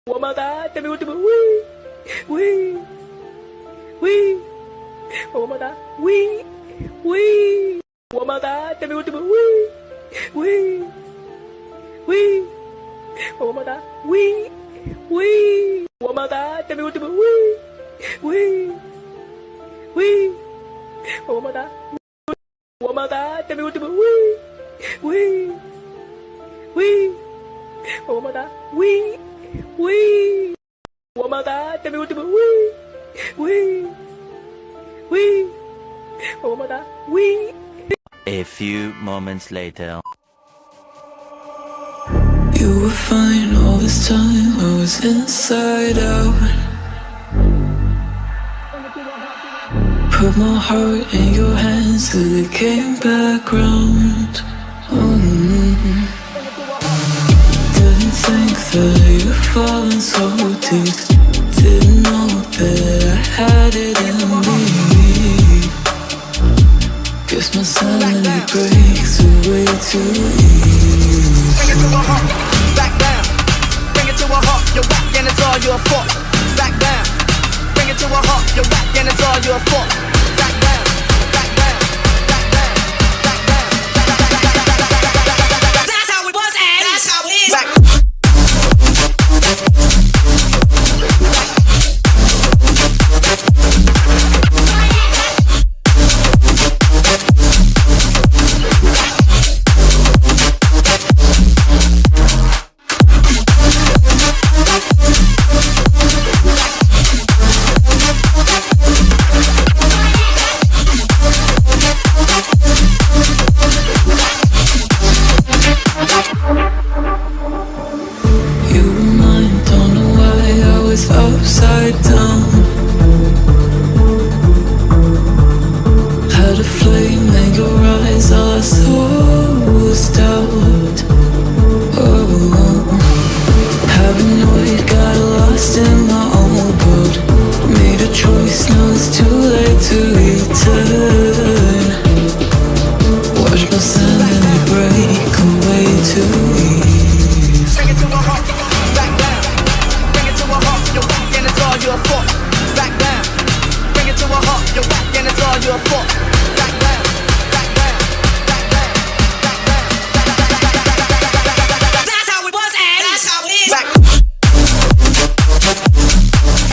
One more time, tell me what to do. Wee, wee, wee. One more time, wee, wee. One more time, tell me what to do. Wee, wee, wee. One more time, wee, wee. One more time, tell me what to do. Wee, wee, wee. One more time. One more time, tell me what to do. Wee, wee, wee. One more time, wee, wee. One more time, tell me what to do. Wee, wee, wee. One more time, wee. A few moments later. You were fine all this time, I was inside out. Put my heart in your hands till it came back round. Didn't think that you'd fallen so deep.